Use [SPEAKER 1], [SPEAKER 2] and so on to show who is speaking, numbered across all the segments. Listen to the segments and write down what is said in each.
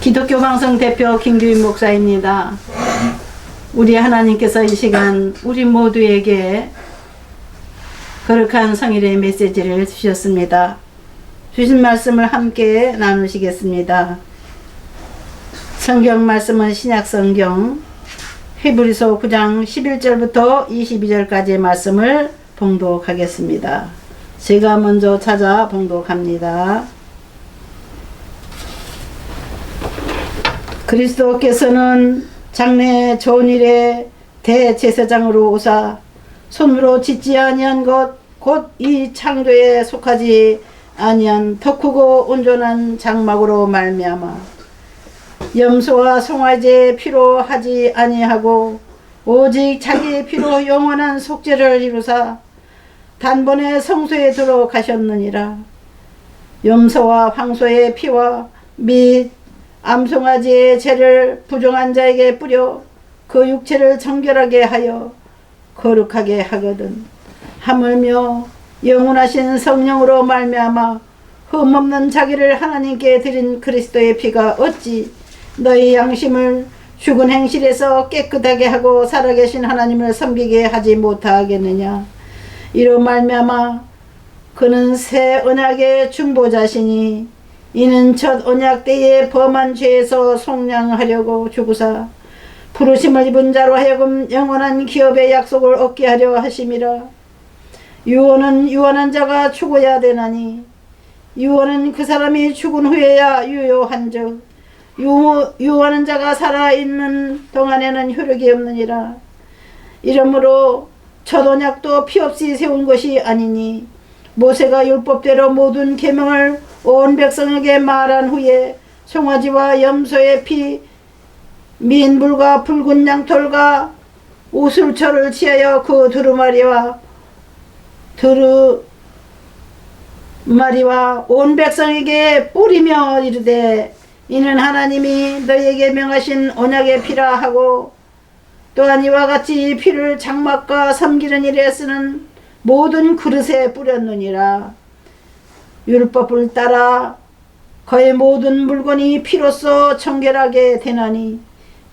[SPEAKER 1] 기독교 방송 대표 김규인 목사입니다. 우리 하나님께서 이 시간 우리 모두에게 거룩한 성일의 메시지를 주셨습니다. 주신 말씀을 함께 나누시겠습니다. 성경 말씀은 신약성경 히브리서 9장 11절부터 22절까지의 말씀을 봉독하겠습니다. 제가 먼저 찾아 봉독합니다. 그리스도께서는 장래 좋은 일에 대제사장으로 오사 손으로 짓지 아니한 것 곧 이 창조에 속하지 아니한 더 크고 온전한 장막으로 말미암아 염소와 송아지의 피로 하지 아니하고 오직 자기의 피로 영원한 속죄를 이루사 단번에 성소에 들어가셨느니라. 염소와 황소의 피와 및 암송아지의 죄를 부정한 자에게 뿌려 그 육체를 정결하게 하여 거룩하게 하거든. 하물며 영원하신 성령으로 말미암아 흠없는 자기를 하나님께 드린 그리스도의 피가 어찌 너희 양심을 죽은 행실에서 깨끗하게 하고 살아계신 하나님을 섬기게 하지 못하겠느냐. 이로 말미암아 그는 새 언약의 중보자시니 이는 첫 언약 때에 범한 죄에서 속량하려고 죽으사 부르심을 입은 자로 하여금 영원한 기업의 약속을 얻게 하려 하심이라. 유언은 유언한 자가 죽어야 되나니 유언은 그 사람이 죽은 후에야 유효한즉 유언한 자가 살아있는 동안에는 효력이 없느니라. 이러므로 첫 언약도 피 없이 세운 것이 아니니 모세가 율법대로 모든 계명을 온 백성에게 말한 후에 송아지와 염소의 피 및 물과 붉은 양털과 우슬초를 취하여 그 두루마리와 온 백성에게 뿌리며 이르되 이는 하나님이 너희에게 명하신 언약의 피라 하고 또한 이와 같이 피를 장막과 섬기는 일에 쓰는 모든 그릇에 뿌렸느니라. 율법을 따라 거의 모든 물건이 피로써 정결하게 되나니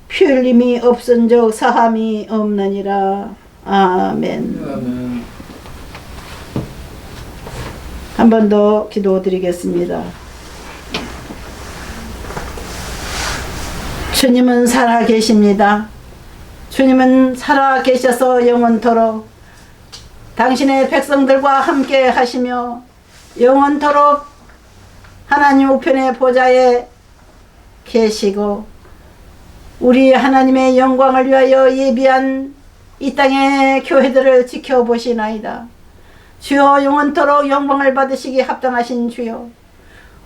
[SPEAKER 1] 피 흘림이 없은즉 사함이 없느니라. 아멘.
[SPEAKER 2] 아멘.
[SPEAKER 1] 한 번 더 기도드리겠습니다. 주님은 살아계십니다. 주님은 살아계셔서 영원토록 당신의 백성들과 함께 하시며 영원토록 하나님 우편의 보좌에 계시고 우리 하나님의 영광을 위하여 예비한 이 땅의 교회들을 지켜보시나이다. 주여 영원토록 영광을 받으시기 합당하신 주여,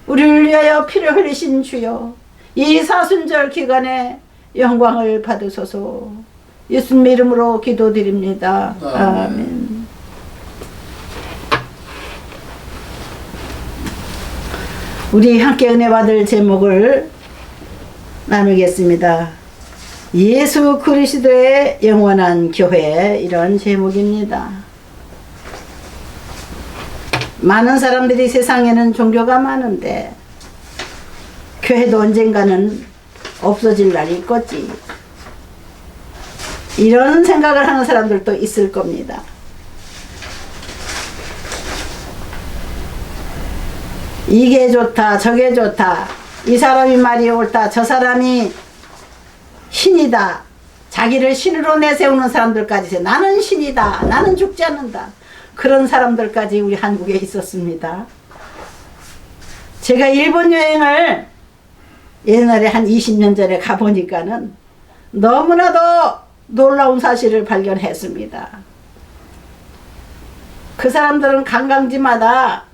[SPEAKER 1] 우리를 위하여 피를 흘리신 주여, 이 사순절 기간에 영광을 받으소서. 예수님 이름으로 기도드립니다. 아멘. 우리 함께 은혜 받을 제목을 나누겠습니다. 예수 그리스도의 영원한 교회, 이런 제목입니다. 많은 사람들이 세상에는 종교가 많은데 교회도 언젠가는 없어질 날이 있겠지, 이런 생각을 하는 사람들도 있을 겁니다. 이게 좋다 저게 좋다, 이 사람이 말이 옳다 저 사람이 신이다, 자기를 신으로 내세우는 사람들까지 나는 신이다, 나는 죽지 않는다, 그런 사람들까지 우리 한국에 있었습니다. 제가 일본 여행을 옛날에 한 20년 전에 가보니까는 너무나도 놀라운 사실을 발견했습니다. 그 사람들은 관광지마다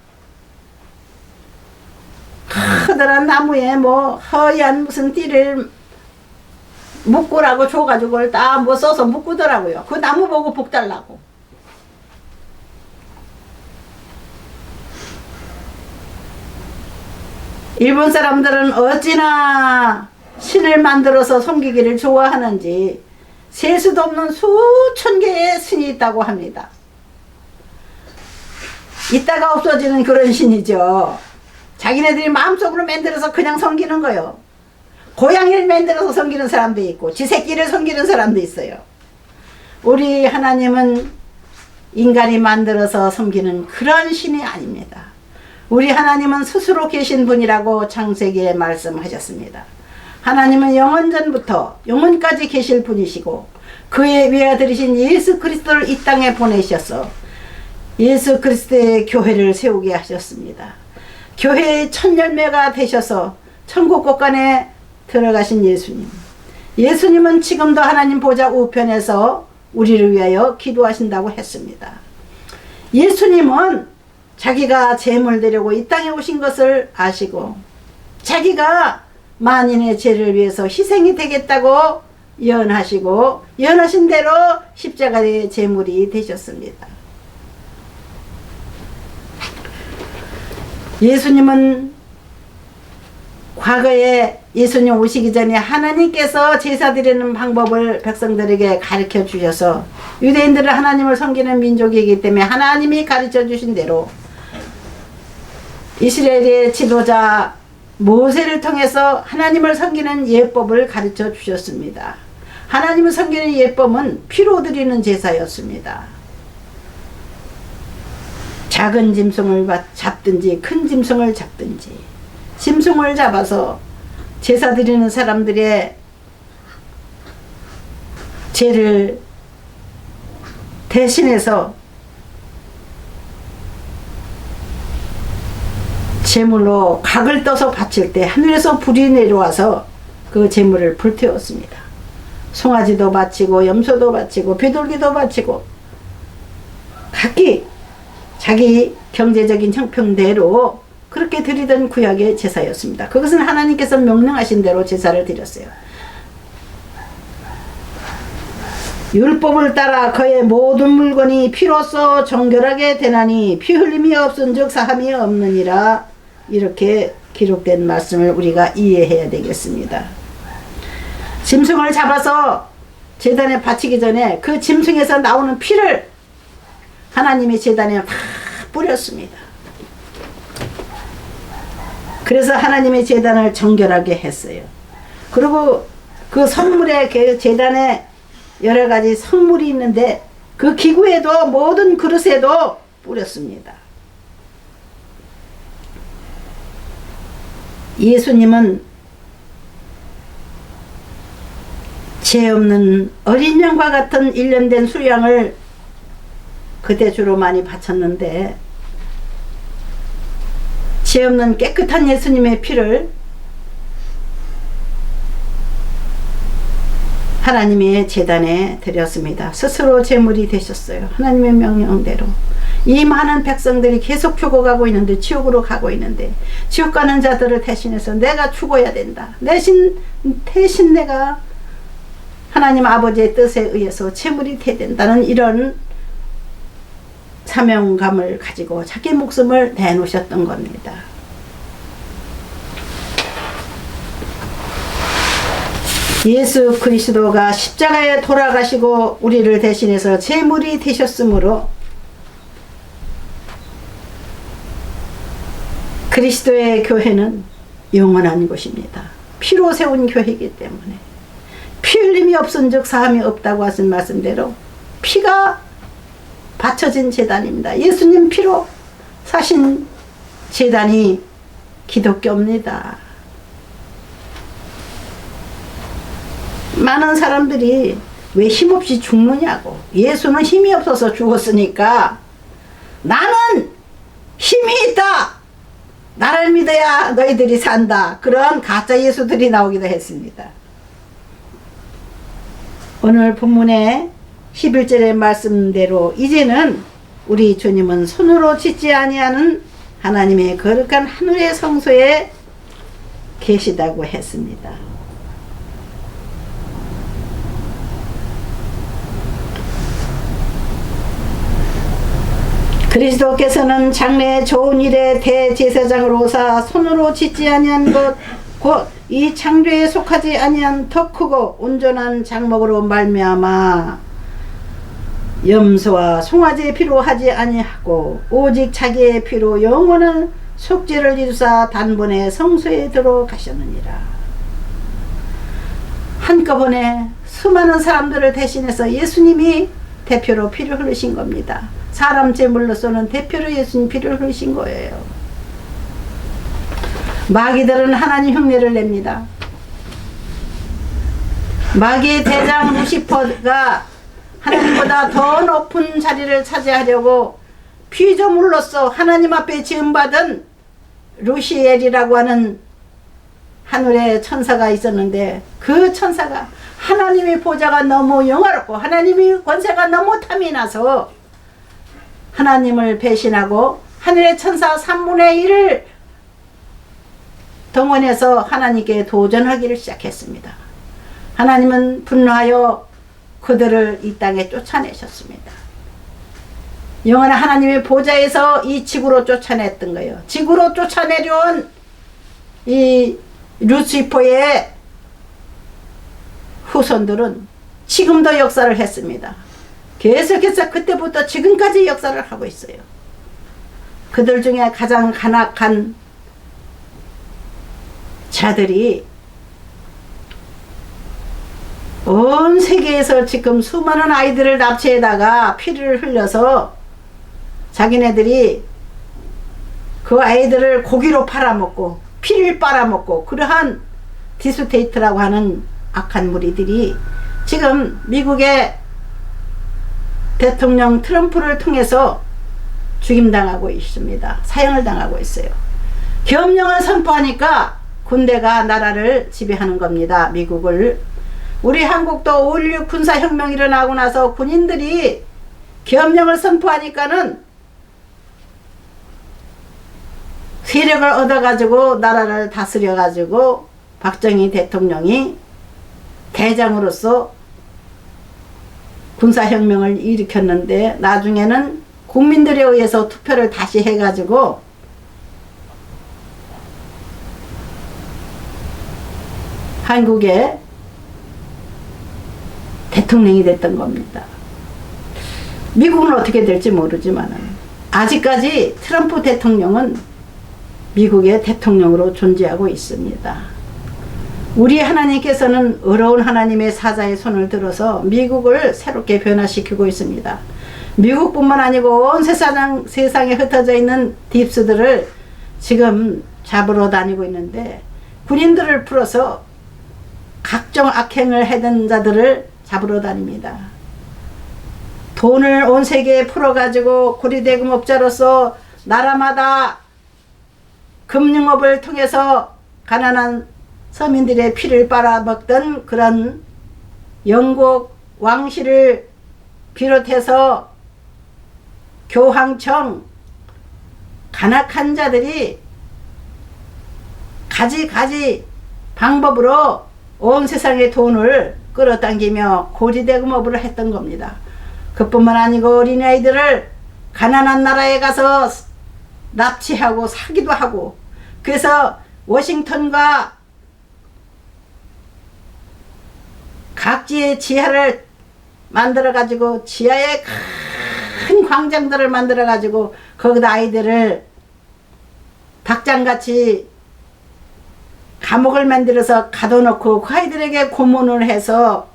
[SPEAKER 1] 커다란 나무에 뭐 허연 무슨 띠를 묶으라고 줘가지고 그걸 다 뭐 써서 묶더라고요. 그 나무 보고 복 달라고. 일본 사람들은 어찌나 신을 만들어서 섬기기를 좋아하는지 셀 수도 없는 수천 개의 신이 있다고 합니다. 있다가 없어지는 그런 신이죠. 자기네들이 마음속으로 만들어서 그냥 섬기는 거요. 고양이를 만들어서 섬기는 사람도 있고 지 새끼를 섬기는 사람도 있어요. 우리 하나님은 인간이 만들어서 섬기는 그런 신이 아닙니다. 우리 하나님은 스스로 계신 분이라고 창세기에 말씀하셨습니다. 하나님은 영원전부터 영원까지 계실 분이시고 그의 외아들이신 예수 그리스도를 이 땅에 보내셔서 예수 그리스도의 교회를 세우게 하셨습니다. 교회의 첫 열매가 되셔서 천국 곳간에 들어가신 예수님. 예수님은 지금도 하나님 보좌 우편에서 우리를 위하여 기도하신다고 했습니다. 예수님은 자기가 죄물 되려고 이 땅에 오신 것을 아시고 자기가 만인의 죄를 위해서 희생이 되겠다고 예언하시고 예언하신 대로 십자가의 제물이 되셨습니다. 예수님은 과거에 예수님 오시기 전에 하나님께서 제사 드리는 방법을 백성들에게 가르쳐 주셔서 유대인들은 하나님을 섬기는 민족이기 때문에 하나님이 가르쳐 주신 대로 이스라엘의 지도자 모세를 통해서 하나님을 섬기는 예법을 가르쳐 주셨습니다. 하나님을 섬기는 예법은 피로 드리는 제사였습니다. 작은 짐승을 잡든지 큰 짐승을 잡든지 짐승을 잡아서 제사 드리는 사람들의 죄를 대신해서 제물로 각을 떠서 바칠 때 하늘에서 불이 내려와서 그 제물을 불태웠습니다. 송아지도 바치고 염소도 바치고 비둘기도 바치고 각기 자기 경제적인 형편대로 그렇게 드리던 구약의 제사였습니다. 그것은 하나님께서 명령하신 대로 제사를 드렸어요. 율법을 따라 그의 모든 물건이 피로써 정결하게 되나니 피 흘림이 없은즉 사함이 없느니라. 이렇게 기록된 말씀을 우리가 이해해야 되겠습니다. 짐승을 잡아서 제단에 바치기 전에 그 짐승에서 나오는 피를 하나님의 제단에 다 뿌렸습니다. 그래서 하나님의 제단을 정결하게 했어요. 그리고 그 성물에 그 제단에 여러 가지 성물이 있는데 그 기구에도 모든 그릇에도 뿌렸습니다. 예수님은 죄 없는 어린 양과 같은 일련된 수양을 그때 주로 많이 바쳤는데 죄 없는 깨끗한 예수님의 피를 하나님의 제단에 드렸습니다. 스스로 제물이 되셨어요. 하나님의 명령대로. 이 많은 백성들이 계속 죽어가고 있는데 지옥으로 가고 있는데 지옥 가는 자들을 대신해서 내가 죽어야 된다. 대신 내가 하나님 아버지의 뜻에 의해서 제물이 돼야 된다는 이런 사명감을 가지고 자기 목숨을 내놓으셨던 겁니다. 예수 그리스도가 십자가에 돌아가시고 우리를 대신해서 제물이 되셨으므로 그리스도의 교회는 영원한 곳입니다. 피로 세운 교회이기 때문에 피 흘림이 없은즉 사함이 없다고 하신 말씀대로 피가 바쳐진 제단입니다. 예수님 피로 사신 제단이 기독교입니다. 많은 사람들이 왜 힘없이 죽느냐고. 예수는 힘이 없어서 죽었으니까 나는 힘이 있다. 나를 믿어야 너희들이 산다. 그런 가짜 예수들이 나오기도 했습니다. 오늘 본문의 11절의 말씀대로 이제는 우리 주님은 손으로 짓지 아니하는 하나님의 거룩한 하늘의 성소에 계시다고 했습니다. 그리스도께서는 장래의 좋은 일의 대제사장으로 오사 손으로 짓지 아니한 것 곧 이 창조에 속하지 아니한 더 크고 온전한 장막으로 말미암아 염소와 송아지의 피로 하지 아니하고 오직 자기의 피로 영원한 속죄를 이루사 단번에 성소에 들어가셨느니라. 한꺼번에 수많은 사람들을 대신해서 예수님이 대표로 피를 흘리신 겁니다. 사람 제물로서는 대표로 예수님 피를 흘리신 거예요. 마귀들은 하나님 흉내를 냅니다. 마귀의 대장 루시퍼가 하나님보다 더 높은 자리를 차지하려고 피조물로서 하나님 앞에 지음받은 루시엘이라고 하는 하늘의 천사가 있었는데, 그 천사가 하나님의 보좌가 너무 영화롭고 하나님의 권세가 너무 탐이 나서 하나님을 배신하고 하늘의 천사 3분의 1을 동원해서 하나님께 도전하기를 시작했습니다. 하나님은 분노하여 그들을 이 땅에 쫓아내셨습니다. 영원한 하나님의 보좌에서 이 지구로 쫓아냈던 거예요. 지구로 쫓아내려온 이 루시퍼의 후손들은 지금도 역사를 했습니다. 계속해서 그때부터 지금까지 역사를 하고 있어요. 그들 중에 가장 간악한 자들이 온 세계에서 지금 수많은 아이들을 납치해다가 피를 흘려서 자기네들이 그 아이들을 고기로 팔아먹고 피를 빨아먹고, 그러한 디스테이트라고 하는 악한 무리들이 지금 미국의 대통령 트럼프를 통해서 죽임당하고 있습니다. 사형을 당하고 있어요. 계엄령을 선포하니까 군대가 나라를 지배하는 겁니다. 미국을. 우리 한국도 5.16 군사혁명이 일어나고 나서 군인들이 계엄령을 선포하니까는 세력을 얻어가지고 나라를 다스려가지고 박정희 대통령이 대장으로서 군사혁명을 일으켰는데, 나중에는 국민들에 의해서 투표를 다시 해가지고 한국의 대통령이 됐던 겁니다. 미국은 어떻게 될지 모르지만 아직까지 트럼프 대통령은 미국의 대통령으로 존재하고 있습니다. 우리 하나님께서는 어려운 하나님의 사자의 손을 들어서 미국을 새롭게 변화시키고 있습니다. 미국뿐만 아니고 온 세상에 흩어져 있는 딥스들을 지금 잡으러 다니고 있는데, 군인들을 풀어서 각종 악행을 해던 자들을 잡으러 다닙니다. 돈을 온 세계에 풀어가지고 고리대금업자로서 나라마다 금융업을 통해서 가난한 서민들의 피를 빨아먹던 그런 영국 왕실을 비롯해서 교황청, 간악한 자들이 가지 방법으로 온 세상의 돈을 끌어당기며 고리대금업을 했던 겁니다. 그뿐만 아니고 어린아이들을 가난한 나라에 가서 납치하고 사기도 하고, 그래서 워싱턴과 각지의 지하를 만들어 가지고 지하에 큰 광장들을 만들어 가지고 거기다 아이들을 닭장같이 감옥을 만들어서 가둬놓고 그 아이들에게 고문을 해서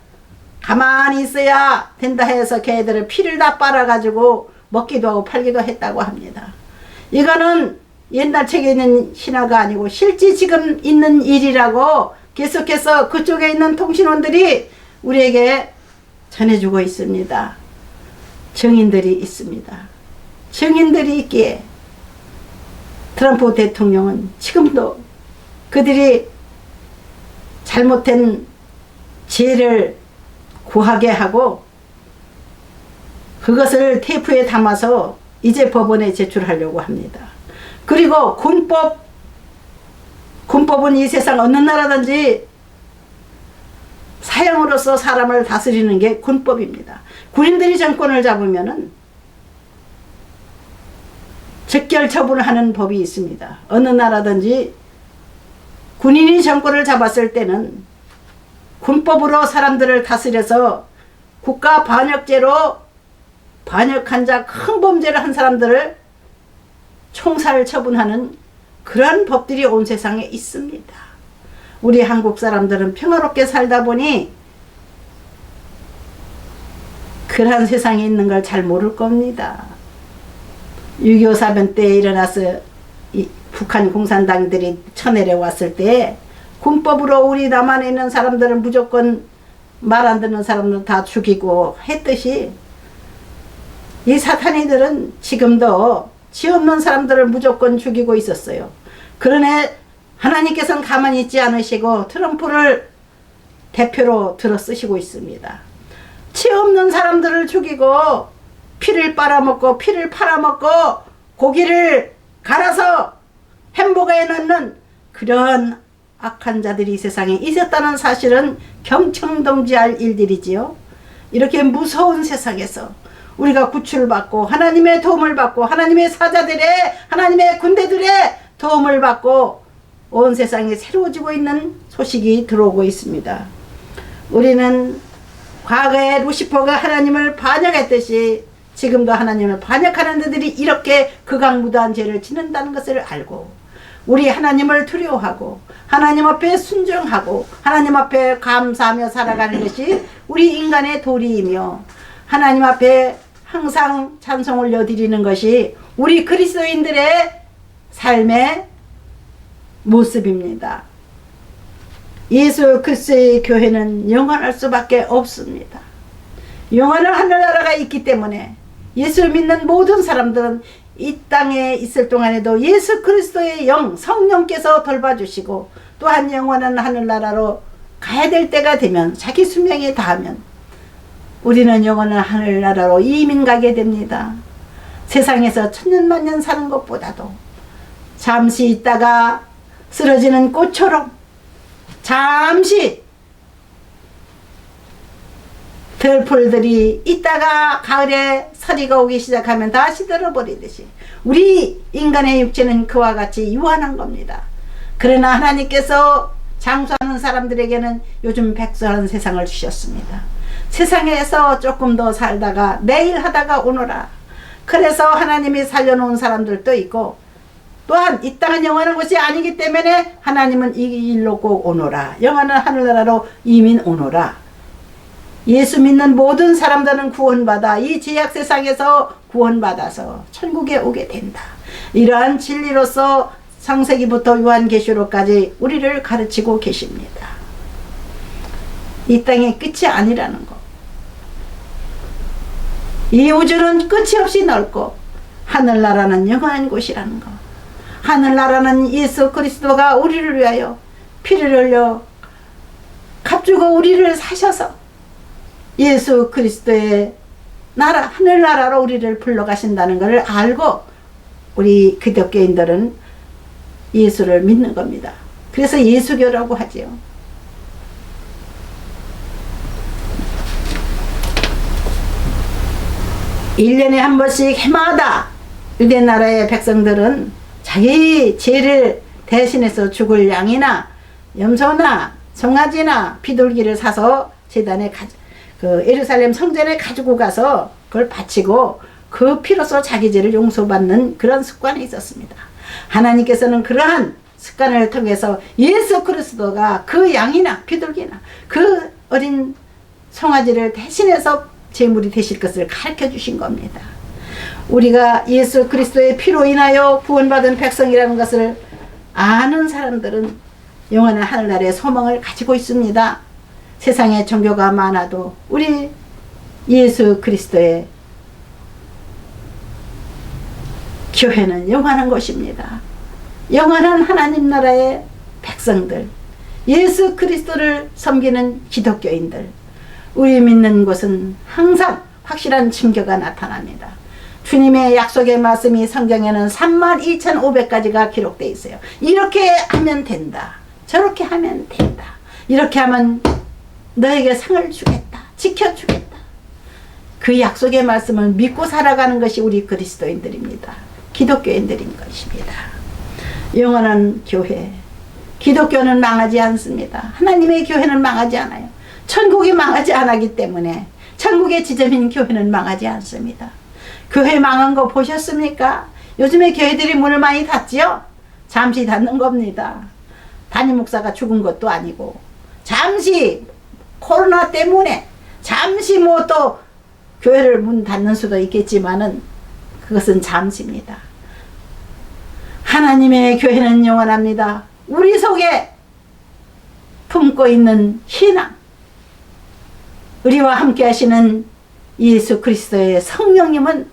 [SPEAKER 1] 가만히 있어야 된다 해서 걔들을 피를 다 빨아가지고 먹기도 하고 팔기도 했다고 합니다. 이거는 옛날 책에 있는 신화가 아니고 실제 지금 있는 일이라고 계속해서 그쪽에 있는 통신원들이 우리에게 전해주고 있습니다. 증인들이 있습니다. 증인들이 있기에 트럼프 대통령은 지금도 그들이 잘못된 죄를 구하게 하고 그것을 테이프에 담아서 이제 법원에 제출하려고 합니다. 그리고 군법은 이 세상 어느 나라든지 사형으로서 사람을 다스리는 게 군법입니다. 군인들이 정권을 잡으면은 즉결 처분을 하는 법이 있습니다. 어느 나라든지 군인이 정권을 잡았을 때는 군법으로 사람들을 다스려서 국가 반역죄로 반역한 자, 큰 범죄를 한 사람들을 총살 처분하는 그런 법들이 온 세상에 있습니다. 우리 한국 사람들은 평화롭게 살다 보니 그러한 세상에 있는 걸 잘 모를 겁니다. 6.25 사변 때 일어나서 북한 공산당들이 쳐내려왔을 때 군법으로 우리 남한에 있는 사람들은 무조건 말 안 듣는 사람들 다 죽이고 했듯이 이 사탄이들은 지금도 죄 없는 사람들을 무조건 죽이고 있었어요. 그러나 하나님께서는 가만히 있지 않으시고 트럼프를 대표로 들어 쓰시고 있습니다. 죄 없는 사람들을 죽이고 피를 빨아먹고 피를 팔아먹고 고기를 갈아서 햄버거에 넣는 그런 악한 자들이 이 세상에 있었다는 사실은 경청동지할 일들이지요. 이렇게 무서운 세상에서 우리가 구출받고 하나님의 도움을 받고 하나님의 사자들의 하나님의 군대들의 도움을 받고 온 세상이 새로워지고 있는 소식이 들어오고 있습니다. 우리는 과거에 루시퍼가 하나님을 반역했듯이 지금도 하나님을 반역하는 자들이 이렇게 극악무도한 죄를 짓는다는 것을 알고 우리 하나님을 두려워하고 하나님 앞에 순종하고 하나님 앞에 감사하며 살아가는 것이 우리 인간의 도리이며 하나님 앞에 항상 찬송 올려드리는 것이 우리 그리스도인들의 삶의 모습입니다. 예수 그리스도의 교회는 영원할 수밖에 없습니다. 영원한 하늘나라가 있기 때문에 예수를 믿는 모든 사람들은 이 땅에 있을 동안에도 예수 그리스도의 영 성령께서 돌봐주시고 또한 영원한 하늘나라로 가야 될 때가 되면 자기 수명에 다하면 우리는 영원한 하늘나라로 이민 가게 됩니다. 세상에서 천년만년 사는 것보다도 잠시 있다가 쓰러지는 꽃처럼 잠시 들풀들이 있다가 가을에 서리가 오기 시작하면 다시 들어버리듯이 우리 인간의 육체는 그와 같이 유한한 겁니다. 그러나 하나님께서 장수하는 사람들에게는 요즘 백수한 세상을 주셨습니다. 세상에서 조금 더 살다가 내일 하다가 오너라. 그래서 하나님이 살려놓은 사람들도 있고 또한 이 땅은 영원한 것이 아니기 때문에 하나님은 이 일로 꼭 오너라. 영원한 하늘나라로 이민 오너라. 예수 믿는 모든 사람들은 구원받아 이 죄악 세상에서 구원받아서 천국에 오게 된다. 이러한 진리로서 창세기부터 요한계시록까지 우리를 가르치고 계십니다. 이 땅의 끝이 아니라는 것. 이 우주는 끝이 없이 넓고 하늘나라는 영원한 곳이라는 것. 하늘나라는 예수 그리스도가 우리를 위하여 피를 흘려 값주고 우리를 사셔서 예수 그리스도의 나라 하늘나라로 우리를 불러가신다는 것을 알고 우리 기독교인들은 예수를 믿는 겁니다. 그래서 예수교라고 하지요. (1년에) 한 번씩 해마다 유대 나라의 백성들은 자기 죄를 대신해서 죽을 양이나 염소나 송아지나 비둘기를 사서 제단에 예루살렘 성전에 가지고 가서 그걸 바치고 그 피로서 자기 죄를 용서받는 그런 습관이 있었습니다. 하나님께서는 그러한 습관을 통해서 예수 그리스도가 그 양이나 비둘기나 그 어린 송아지를 대신해서 제물이 되실 것을 가르쳐 주신 겁니다. 우리가 예수 그리스도의 피로 인하여 구원받은 백성이라는 것을 아는 사람들은 영원한 하늘나라의 소망을 가지고 있습니다. 세상에 종교가 많아도 우리 예수 그리스도의 교회는 영원한 것입니다. 영원한 하나님 나라의 백성들, 예수 그리스도를 섬기는 기독교인들, 우리 믿는 곳은 항상 확실한 증거가 나타납니다. 주님의 약속의 말씀이 성경에는 32,500가지가 기록되어 있어요. 이렇게 하면 된다. 저렇게 하면 된다. 이렇게 하면 너에게 상을 주겠다. 지켜주겠다. 그 약속의 말씀을 믿고 살아가는 것이 우리 그리스도인들입니다. 기독교인들인 것입니다. 영원한 교회, 기독교는 망하지 않습니다. 하나님의 교회는 망하지 않아요. 천국이 망하지 않았기 때문에 천국의 지점인 교회는 망하지 않습니다. 교회 망한 거 보셨습니까? 요즘에 교회들이 문을 많이 닫지요? 잠시 닫는 겁니다. 담임 목사가 죽은 것도 아니고 잠시 코로나 때문에 잠시 뭐 또 교회를 문 닫는 수도 있겠지만은 그것은 잠시입니다. 하나님의 교회는 영원합니다. 우리 속에 품고 있는 신앙, 우리와 함께 하시는 예수 그리스도의 성령님은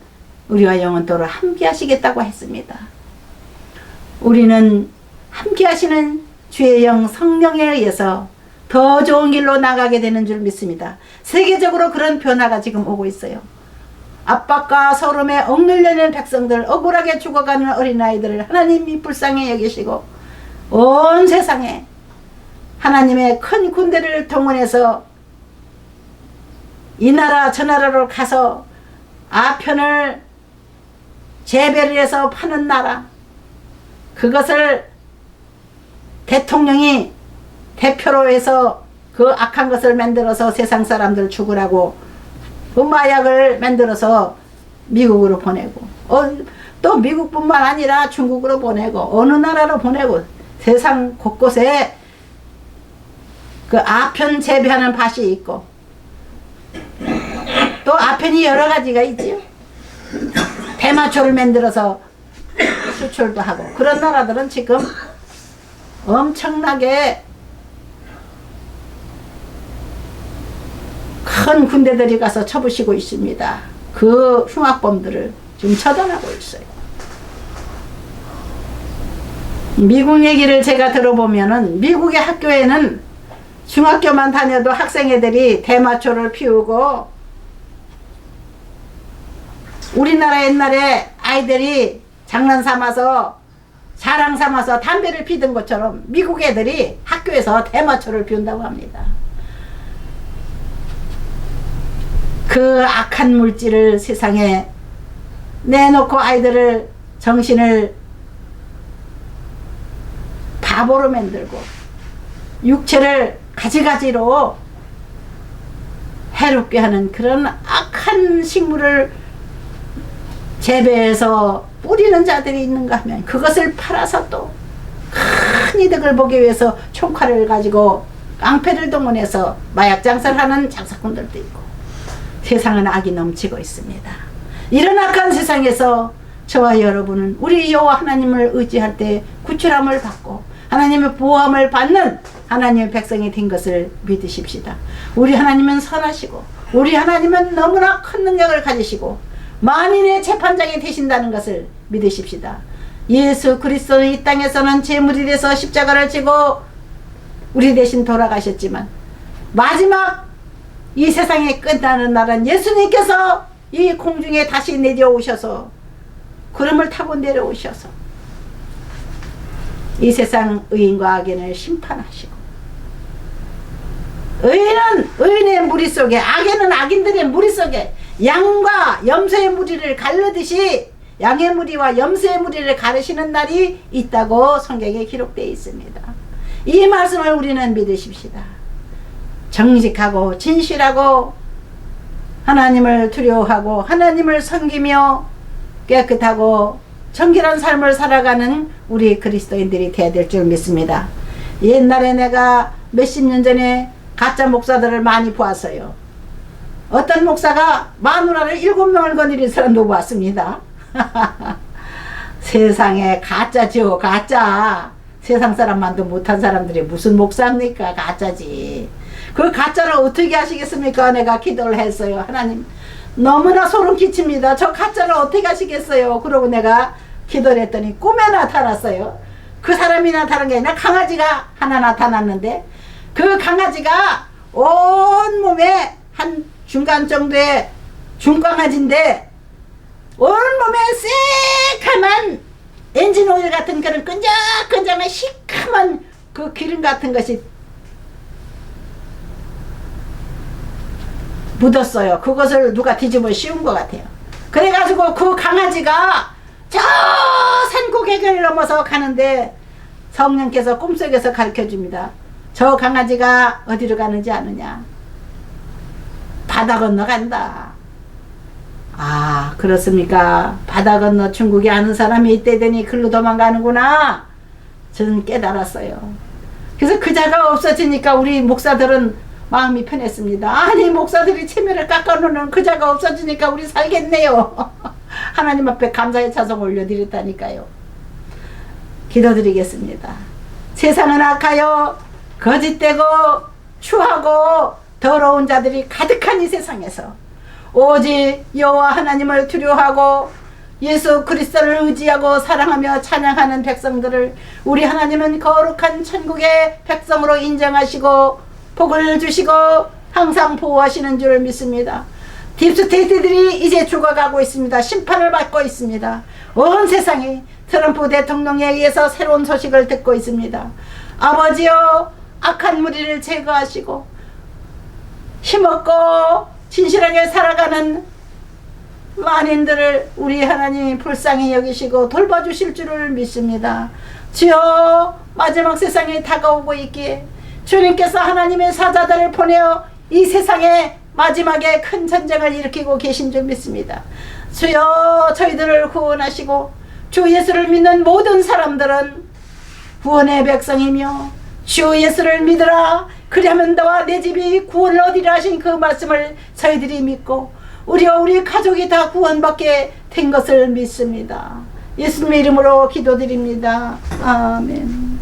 [SPEAKER 1] 우리와 영원토록 함께 하시겠다고 했습니다. 우리는 함께 하시는 주의 영 성령에 의해서 더 좋은 길로 나가게 되는 줄 믿습니다. 세계적으로 그런 변화가 지금 오고 있어요. 압박과 서름에 억눌려 있는 백성들, 억울하게 죽어가는 어린아이들을 하나님이 불쌍히 여기시고 온 세상에 하나님의 큰 군대를 동원해서 이 나라 저 나라로 가서 아편을 재배를 해서 파는 나라, 그것을 대통령이 대표로 해서 그 악한 것을 만들어서 세상 사람들 죽으라고 그 마약을 만들어서 미국으로 보내고 또 미국뿐만 아니라 중국으로 보내고 어느 나라로 보내고 세상 곳곳에 그 아편 재배하는 밭이 있고 또 아편이 여러 가지가 있지요. 대마초를 만들어서 수출도 하고 그런 나라들은 지금 엄청나게 큰 군대들이 가서 쳐부시고 있습니다. 그 흉악범들을 지금 처단하고 있어요. 미국 얘기를 제가 들어보면은 미국의 학교에는 중학교만 다녀도 학생애들이 대마초를 피우고 우리나라 옛날에 아이들이 장난 삼아서 자랑 삼아서 담배를 피던 것처럼 미국 애들이 학교에서 대마초를 피운다고 합니다. 그 악한 물질을 세상에 내놓고 아이들을 정신을 바보로 만들고 육체를 가지가지로 해롭게 하는 그런 악한 식물을 재배해서 뿌리는 자들이 있는가 하면 그것을 팔아서 또 큰 이득을 보기 위해서 총칼을 가지고 깡패를 동원해서 마약 장사를 하는 장사꾼들도 있고 세상은 악이 넘치고 있습니다. 이런 악한 세상에서 저와 여러분은 우리 여호와 하나님을 의지할 때 구출함을 받고 하나님의 보호함을 받는 하나님의 백성이 된 것을 믿으십시다. 우리 하나님은 선하시고 우리 하나님은 너무나 큰 능력을 가지시고 만인의 재판장이 되신다는 것을 믿으십시다. 예수 그리스도는 이 땅에서는 제물이 돼서 십자가를 지고 우리 대신 돌아가셨지만 마지막 이 세상에 끝나는 날은 예수님께서 이 공중에 다시 내려오셔서 구름을 타고 내려오셔서 이 세상 의인과 악인을 심판하시고 의인은 의인의 무리 속에 악인은 악인들의 무리 속에 양과 염소의 무리를 가르듯이 양의 무리와 염소의 무리를 가르시는 날이 있다고 성경에 기록되어 있습니다. 이 말씀을 우리는 믿으십시다. 정직하고 진실하고 하나님을 두려워하고 하나님을 섬기며 깨끗하고 정결한 삶을 살아가는 우리 그리스도인들이 되어야 될 줄 믿습니다. 옛날에 내가 몇십 년 전에 가짜 목사들을 많이 보았어요. 어떤 목사가 마누라를 7명을 거느린 사람도 보았습니다. 세상에 가짜죠, 가짜. 세상 사람만도 못한 사람들이 무슨 목사입니까? 가짜지. 그 가짜를 어떻게 하시겠습니까? 내가 기도를 했어요. 하나님 너무나 소름 끼칩니다. 저 가짜를 어떻게 하시겠어요? 그러고 내가 기도를 했더니 꿈에 나타났어요. 그 사람이 나타난 게 아니라 강아지가 하나 나타났는데 그 강아지가 온몸에 한 중간 정도의 중강아지인데 온몸에 새카만 엔진 오일 같은 그런 끈적끈적한 시커먼 그 기름 같은 것이 묻었어요. 그것을 누가 뒤집어 씌운 것 같아요. 그래가지고 그 강아지가 저 산고개를 넘어서 가는데 성령께서 꿈속에서 가르쳐줍니다. 저 강아지가 어디로 가는지 아느냐? 바다 건너 간다. 아, 그렇습니까? 바다 건너 중국에 아는 사람이 있대더니 글로 도망가는구나. 저는 깨달았어요. 그래서 그 자가 없어지니까 우리 목사들은 마음이 편했습니다. 아니 목사들이 체면을 깎아놓는 그 자가 없어지니까 우리 살겠네요. 하나님 앞에 감사의 차송 올려드렸다니까요. 기도드리겠습니다. 세상은 악하여 거짓되고 추하고 더러운 자들이 가득한 이 세상에서 오직 여호와 하나님을 두려워하고 예수 그리스도를 의지하고 사랑하며 찬양하는 백성들을 우리 하나님은 거룩한 천국의 백성으로 인정하시고 복을 주시고 항상 보호하시는 줄 믿습니다. 딥스테이트들이 이제 죽어가고 있습니다. 심판을 받고 있습니다. 온 세상이 트럼프 대통령에 의해서 새로운 소식을 듣고 있습니다. 아버지여, 악한 무리를 제거하시고 힘없고 진실하게 살아가는 만인들을 우리 하나님이 불쌍히 여기시고 돌봐주실 줄을 믿습니다. 주여, 마지막 세상이 다가오고 있기에 주님께서 하나님의 사자들을 보내어 이 세상에 마지막에 큰 전쟁을 일으키고 계신 줄 믿습니다. 주여, 저희들을 구원하시고 주 예수를 믿는 모든 사람들은 구원의 백성이며 주 예수를 믿으라, 그리하면 너와 내 집이 구원을 얻으리라 하신 그 말씀을 저희들이 믿고 우리와 우리 가족이 다 구원받게 된 것을 믿습니다. 예수님의 이름으로 기도드립니다. 아멘.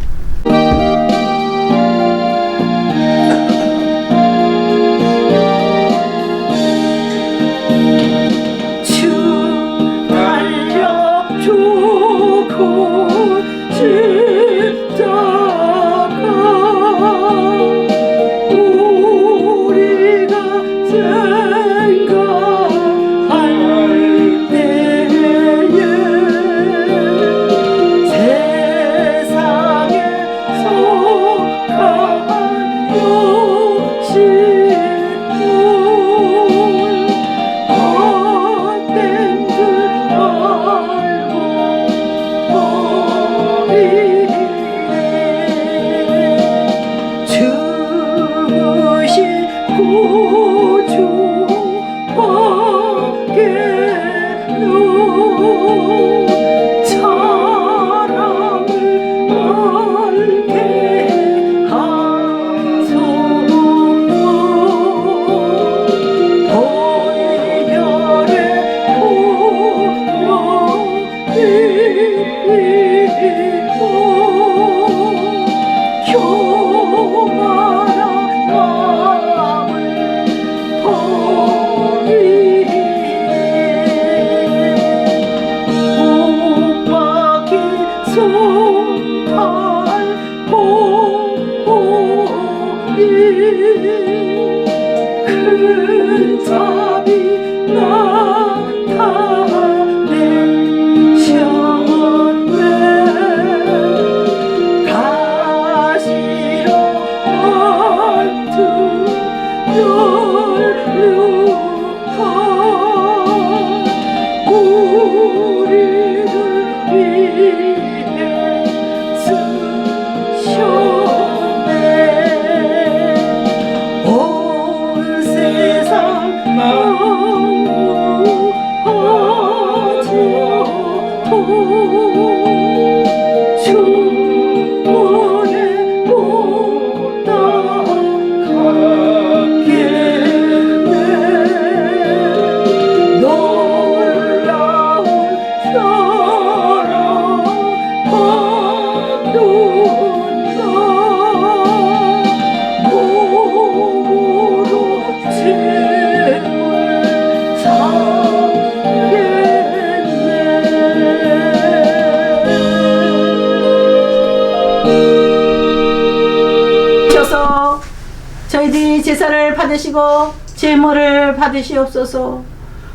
[SPEAKER 1] 저희들이 제사를 받으시고 제물을 받으시옵소서.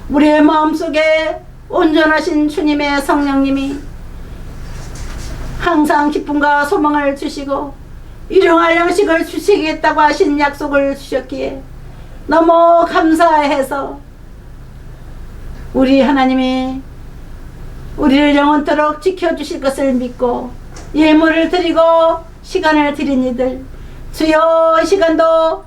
[SPEAKER 1] 우리의 마음속에 온전하신 주님의 성령님이 항상 기쁨과 소망을 주시고 일용할 양식을 주시겠다고 하신 약속을 주셨기에 너무 감사해서 우리 하나님이 우리를 영원토록 지켜주실 것을 믿고 예물을 드리고 시간을 드린 이들, 주여, 이 시간도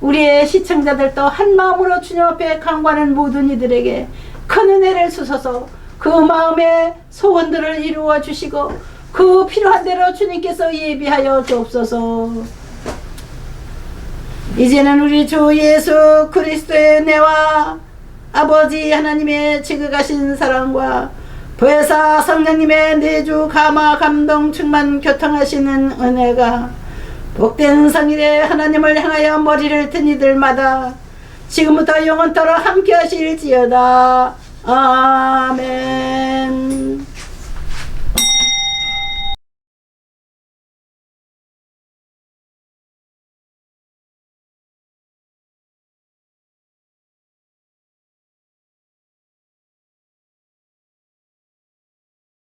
[SPEAKER 1] 우리의 시청자들도 한마음으로 주님 앞에 간구하는 모든 이들에게 큰 은혜를 주셔서 그 마음의 소원들을 이루어 주시고 그 필요한 대로 주님께서 예비하여 주옵소서. 이제는 우리 주 예수 그리스도의 은혜와 아버지 하나님의 지극하신 사랑과 보혜사 성령님의 내주 감화 감동 충만 교통하시는 은혜가 복된 성일에 하나님을 향하여 머리를 든 이들마다 지금부터 영원토록 함께 하실지어다. 아멘.